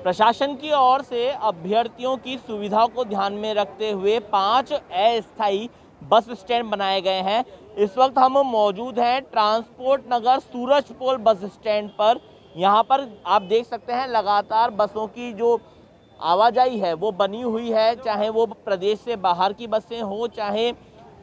प्रशासन की ओर से अभ्यर्थियों की सुविधा को ध्यान में रखते हुए 5 अस्थायी बस स्टैंड बनाए गए हैं। इस वक्त हम मौजूद हैं ट्रांसपोर्ट नगर सूरजपोल बस स्टैंड पर। यहाँ पर आप देख सकते हैं लगातार बसों की जो आवाजाही है वो बनी हुई है, चाहे वो प्रदेश से बाहर की बसें हो, चाहे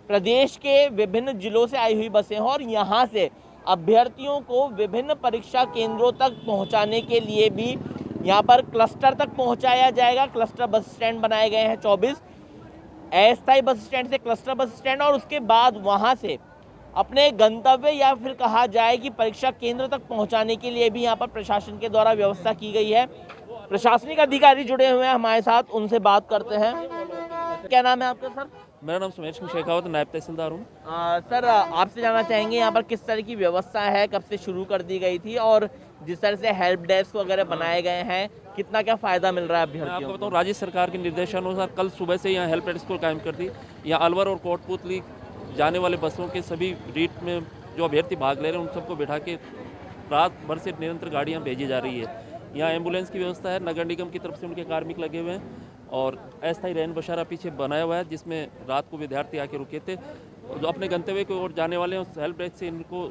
प्रदेश के विभिन्न जिलों से आई हुई बसें हों। और यहाँ से अभ्यर्थियों को विभिन्न परीक्षा केंद्रों तक पहुँचाने के लिए भी यहाँ पर क्लस्टर तक पहुँचाया जाएगा। क्लस्टर बस स्टैंड बनाए गए हैं 24 अस्थायी बस स्टैंड से क्लस्टर बस स्टैंड, और उसके बाद वहाँ से अपने गंतव्य या फिर कहा जाए कि परीक्षा केंद्र तक पहुँचाने के लिए भी यहाँ पर प्रशासन के द्वारा व्यवस्था की गई है। प्रशासनिक अधिकारी जुड़े हुए हैं हमारे साथ, उनसे बात करते हैं। क्या नाम है आपका सर? मेरा नाम सुमेश सिंह शेखावत, नायब तहसीलदार हूँ। सर आपसे जानना चाहेंगे यहाँ पर किस तरह की व्यवस्था है, कब से शुरू कर दी गई थी, और जिस तरह से हेल्प डेस्क वगैरह बनाए गए हैं कितना क्या फ़ायदा मिल रहा है अभ्यर्थियों को? आपको बताऊँ, राज्य सरकार के निर्देशानुसार कल सुबह से यहाँ हेल्प डेस्क को कायम कर दी। यहाँ अलवर और कोटपुतली जाने वाले बसों के सभी रूट में जो अभ्यर्थी भाग ले रहे हैं उन सबको बैठा के रात भर से निरंतर गाड़ियाँ भेजी जा रही है। यहाँ एम्बुलेंस की व्यवस्था है, नगर निगम की तरफ से उनके कार्मिक लगे हुए हैं, और अस्थायी रैन बशारा पीछे बनाया हुआ है जिसमें रात को विद्यार्थी आके रुके थे। जो अपने गंतव्य की ओर जाने वाले हैं उस हेल्प डेस्क से इनको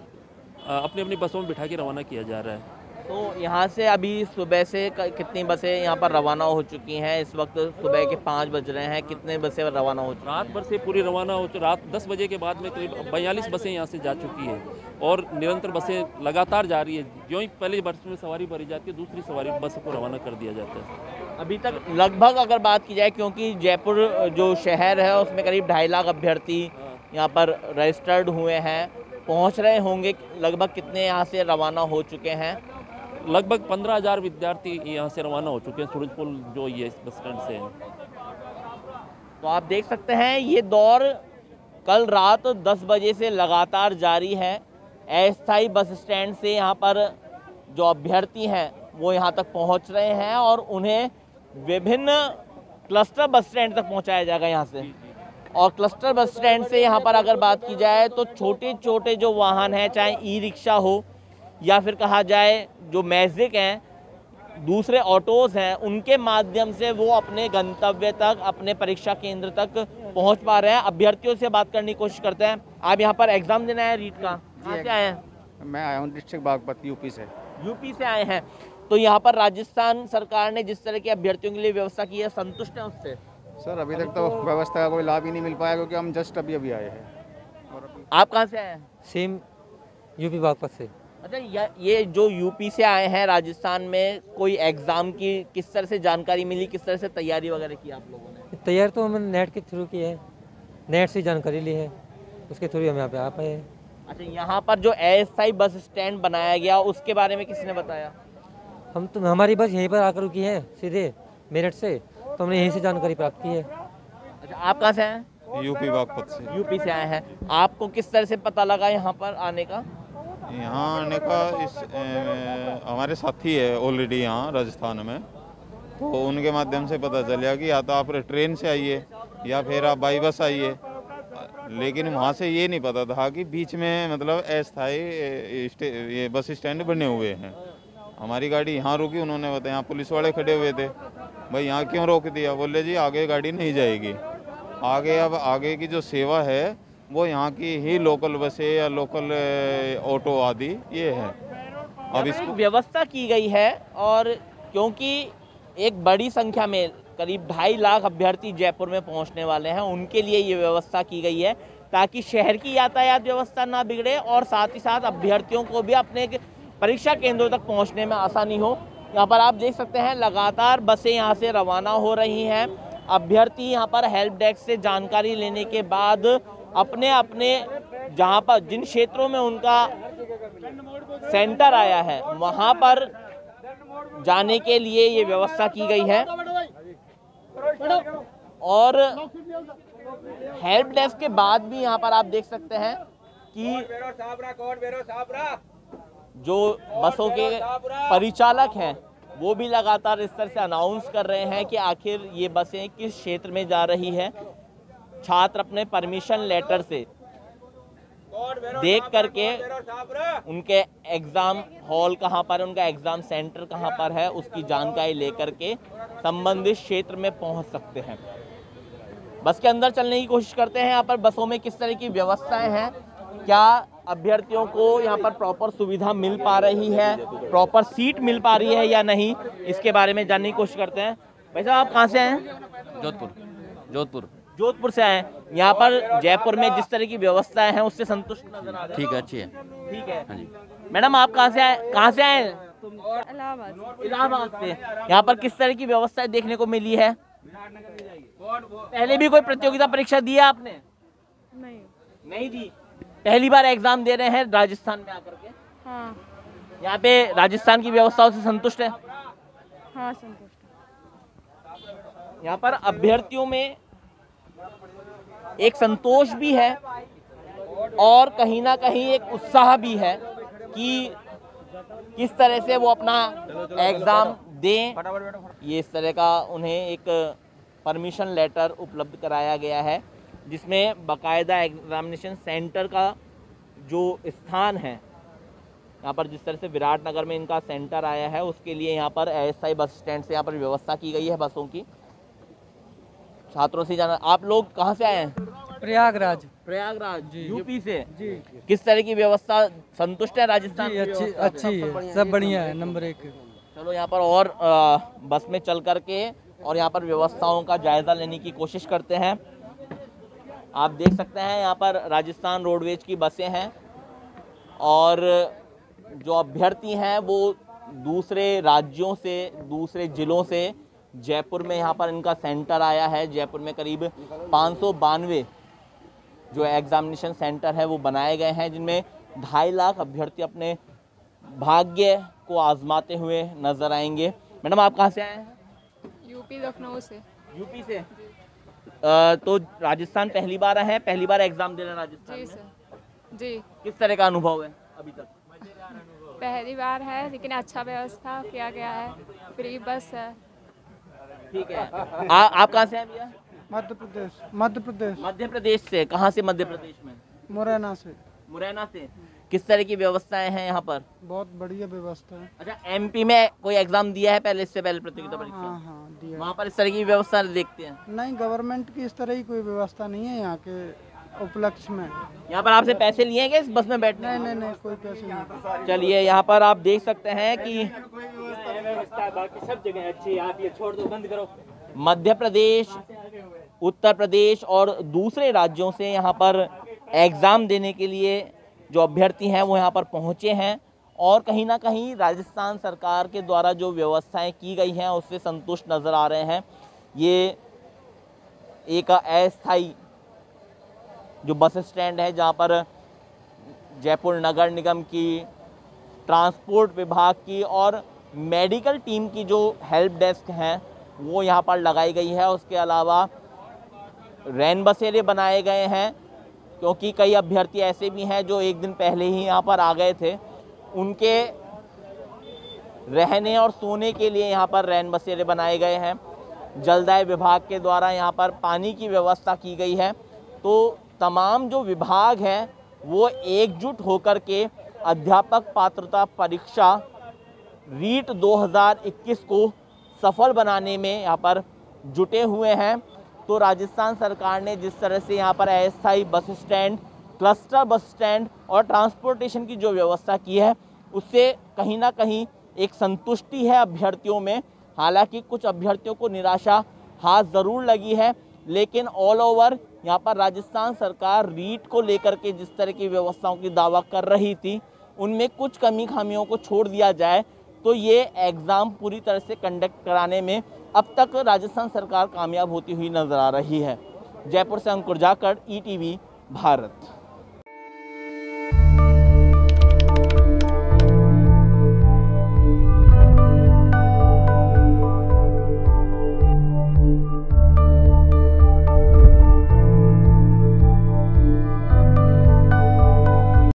अपनी अपनी बसों में बिठा के रवाना किया जा रहा है। तो यहाँ से अभी सुबह से कितनी बसें यहाँ पर रवाना हो चुकी हैं? इस वक्त सुबह के 5 बज रहे हैं, कितने बसें रवाना हो चुकी हैं? रात भर से पूरी रवाना हो, रात 10 बजे के बाद में करीब 42 बसें यहाँ से जा चुकी है, और निरंतर बसें लगातार जा रही है। जो ही पहली बस में सवारी भरी जाती है, दूसरी सवारी बस को रवाना कर दिया जाता है। अभी तक लगभग अगर बात की जाए, क्योंकि जयपुर जो शहर है उसमें करीब 2.5 लाख अभ्यर्थी यहाँ पर रजिस्टर्ड हुए हैं, पहुँच रहे होंगे, लगभग कितने यहाँ से रवाना हो चुके हैं? लगभग 15,000 विद्यार्थी यहाँ से रवाना हो चुके हैं सूरजपुल जो ये बस स्टैंड से है। तो आप देख सकते हैं ये दौर कल रात 10 बजे से लगातार जारी है। अस्थायी बस स्टैंड से यहाँ पर जो अभ्यर्थी हैं वो यहाँ तक पहुँच रहे हैं, और उन्हें विभिन्न क्लस्टर बस स्टैंड तक पहुँचाया जाएगा यहाँ से। और क्लस्टर बस स्टैंड से यहाँ पर अगर बात की जाए तो छोटे छोटे जो वाहन हैं, चाहे ई रिक्शा हो या फिर कहा जाए जो मैजिक हैं, दूसरे ऑटोज़ हैं, उनके माध्यम से वो अपने गंतव्य तक, अपने परीक्षा केंद्र तक पहुंच पा रहे हैं। अभ्यर्थियों से बात करने की कोशिश करते हैं। आप यहाँ पर एग्ज़ाम देना है रीट का? कहाँ से आए हैं? मैं आया हूँ डिस्ट्रिक्ट बागपत यूपी से। यूपी से आए हैं। तो यहाँ पर राजस्थान सरकार ने जिस तरह की अभ्यर्थियों के लिए व्यवस्था की है, संतुष्ट हैं उससे? सर अभी तक तो व्यवस्था का कोई लाभ ही नहीं मिल पाया, क्योंकि हम जस्ट अभी आए हैं। आप कहाँ से आए हैं? सेम यूपी बागपत से। अच्छा, ये जो यूपी से आए हैं, राजस्थान में कोई एग्ज़ाम की किस तरह से जानकारी मिली, किस तरह से तैयारी वगैरह की आप लोगों ने? तैयार तो हमने नेट के थ्रू की है, नेट से जानकारी ली है, उसके थ्रू हम यहाँ पे आ पाए हैं। अच्छा, यहाँ पर जो अस्थायी बस स्टैंड बनाया गया उसके बारे में किसने बताया? हम तो हमारी बस यहीं पर आकर रुकी है सीधे मेरठ से, तो हमने यहीं से जानकारी प्राप्त की है। अच्छा, आप कहाँ से हैं? यूपी बागपत से। यूपी से आए हैं। आपको किस तरह से पता लगा यहाँ पर आने का? यहाँ आने का हमारे साथी है ऑलरेडी यहाँ राजस्थान में, तो उनके माध्यम से पता चला कि या तो आप ट्रेन से आइए या फिर आप बाई बस आइए, लेकिन वहाँ से ये नहीं पता था कि बीच में मतलब अस्थायी ये बस स्टैंड बने हुए हैं। हमारी गाड़ी यहाँ रुकी, उन्होंने बताया, यहाँ पुलिस वाले खड़े हुए थे, भाई यहाँ क्यों रोक दिया? बोले जी आगे गाड़ी नहीं जाएगी आगे। अब आगे की जो सेवा है वो यहाँ की ही लोकल बसें या लोकल ऑटो आदि ये है। अब इसको व्यवस्था की गई है, और क्योंकि एक बड़ी संख्या में करीब 2.5 लाख अभ्यर्थी जयपुर में पहुंचने वाले हैं, उनके लिए ये व्यवस्था की गई है ताकि शहर की यातायात व्यवस्था ना बिगड़े, और साथ ही साथ अभ्यर्थियों को भी अपने परीक्षा केंद्रों तक पहुँचने में आसानी हो। यहाँ पर आप देख सकते हैं लगातार बसें यहाँ से रवाना हो रही हैं। अभ्यर्थी यहाँ पर हेल्प डेस्क से जानकारी लेने के बाद अपने अपने जहाँ पर जिन क्षेत्रों में उनका सेंटर आया है वहाँ पर जाने के लिए ये व्यवस्था की गई है। और हेल्प डेस्क के बाद भी यहाँ पर आप देख सकते हैं कि जो बसों के परिचालक हैं वो भी लगातार इस तरह से अनाउंस कर रहे हैं कि आखिर ये बसें किस क्षेत्र में जा रही है। छात्र अपने परमिशन लेटर से देख करके उनके एग्ज़ाम हॉल कहाँ पर है, उनका एग्ज़ाम सेंटर कहाँ पर है, उसकी जानकारी लेकर के संबंधित क्षेत्र में पहुँच सकते हैं। बस के अंदर चलने की कोशिश करते हैं। यहाँ पर बसों में किस तरह की व्यवस्थाएं हैं, क्या अभ्यर्थियों को यहाँ पर प्रॉपर सुविधा मिल पा रही है, प्रॉपर सीट मिल पा रही है या नहीं, इसके बारे में जानने की कोशिश करते हैं। भाई साहब, आप कहाँ से आए हैं? जोधपुर से आए हैं। यहाँ पर जयपुर में जिस तरह की व्यवस्थाएं हैं उससे संतुष्ट नजर आ रहे हैं? ठीक है, अच्छी है। ठीक है। हाँ जी। मैडम, आप कहाँ से आए हैं? इलाहाबाद से। यहाँ पर किस तरह की व्यवस्थाएं देखने को मिली है? पहले भी कोई प्रतियोगिता परीक्षा दी है आपने? नहीं दी। पहली बार एग्जाम दे रहे हैं राजस्थान में आकर के? हाँ। यहाँ पे राजस्थान की व्यवस्थाओं से संतुष्ट है? हाँ, संतुष्ट। यहाँ पर अभ्यर्थियों में एक संतोष भी है और कहीं ना कहीं एक उत्साह भी है कि किस तरह से वो अपना एग्ज़ाम दें। ये इस तरह का उन्हें एक परमिशन लेटर उपलब्ध कराया गया है, जिसमें बाकायदा एग्जामिनेशन सेंटर का जो स्थान है, यहाँ पर जिस तरह से विराटनगर में इनका सेंटर आया है, उसके लिए यहाँ पर एएसआई बस स्टैंड से यहाँ पर व्यवस्था की गई है बसों की। छात्रों से जाना, आप लोग कहाँ से आए हैं? प्रयागराज यूपी से जी। किस तरह की व्यवस्था, संतुष्ट है राजस्थान की? अच्छी है, सब बढ़िया है, नंबर 1। चलो यहाँ पर और बस में चल करके और यहाँ पर व्यवस्थाओं का जायजा लेने की कोशिश करते हैं। आप देख सकते हैं यहाँ पर राजस्थान रोडवेज की बसें हैं और जो अभ्यर्थी हैं वो दूसरे राज्यों से, दूसरे ज़िलों से जयपुर में यहाँ पर इनका सेंटर आया है। जयपुर में करीब 592 जो एग्जामिनेशन सेंटर है वो बनाए गए हैं, जिनमें 2.5 लाख अभ्यर्थी अपने भाग्य को आजमाते हुए नजर आएंगे। मैडम, आप कहाँ से आए हैं? यूपी, लखनऊ से। यूपी से। तो राजस्थान पहली बार है, पहली बार एग्जाम दे रहे हैं राजस्थान जी में? सर जी। किस तरह का अनुभव है अभी तक? पहली बार है, लेकिन अच्छा व्यवस्था किया गया है, फ्री बस है। ठीक है। आप कहाँ से हैं भैया? मध्य प्रदेश से। कहाँ से मध्य प्रदेश में? मुरैना से। मुरैना से। किस तरह की व्यवस्थाएं हैं यहाँ पर? बहुत बढ़िया व्यवस्था है। अच्छा, एमपी में कोई एग्जाम दिया है पहले, इससे पहले प्रतियोगिता परीक्षा? हाँ, दिया। वहाँ पर इस तरह की व्यवस्था देखते हैं? नहीं, गवर्नमेंट की इस तरह की कोई व्यवस्था नहीं है यहाँ के उपलक्ष्य में। यहाँ पर आपसे पैसे लिए हैं क्या इस बस में बैठने? नहीं, कोई पैसे नहीं। चलिए, यहाँ पर आप देख सकते हैं कि बाकी सब जगह अच्छी है, आप ये छोड़ दो, बंद करो। मध्य प्रदेश, उत्तर प्रदेश और दूसरे राज्यों से यहाँ पर एग्ज़ाम देने के लिए जो अभ्यर्थी हैं वो यहाँ पर पहुँचे हैं और कहीं ना कहीं राजस्थान सरकार के द्वारा जो व्यवस्थाएं की गई हैं उससे संतुष्ट नज़र आ रहे हैं। ये एक अस्थायी जो बस स्टैंड है जहाँ पर जयपुर नगर निगम की, ट्रांसपोर्ट विभाग की और मेडिकल टीम की जो हेल्प डेस्क हैं वो यहाँ पर लगाई गई है। उसके अलावा रैन बसेरे बनाए गए हैं, क्योंकि कई अभ्यर्थी ऐसे भी हैं जो एक दिन पहले ही यहाँ पर आ गए थे। उनके रहने और सोने के लिए यहाँ पर रैन बसेरे बनाए गए हैं। जलदाय विभाग के द्वारा यहाँ पर पानी की व्यवस्था की गई है। तो तमाम जो विभाग हैं वो एकजुट होकर के अध्यापक पात्रता परीक्षा रीट 2021 को सफल बनाने में यहाँ पर जुटे हुए हैं। तो राजस्थान सरकार ने जिस तरह से यहाँ पर अस्थायी bus stand, cluster bus stand और ट्रांसपोर्टेशन की जो व्यवस्था की है उससे कहीं ना कहीं एक संतुष्टि है अभ्यर्थियों में। हालांकि कुछ अभ्यर्थियों को निराशा हाथ ज़रूर लगी है, लेकिन ऑल ओवर यहाँ पर राजस्थान सरकार रीट को लेकर के जिस तरह की व्यवस्थाओं की दावा कर रही थी उनमें कुछ कमी खामियों को छोड़ दिया जाए तो ये एग्ज़ाम पूरी तरह से कंडक्ट कराने में अब तक राजस्थान सरकार कामयाब होती हुई नजर आ रही है। जयपुर से अंकुर जाखड़, ईटीवी भारत।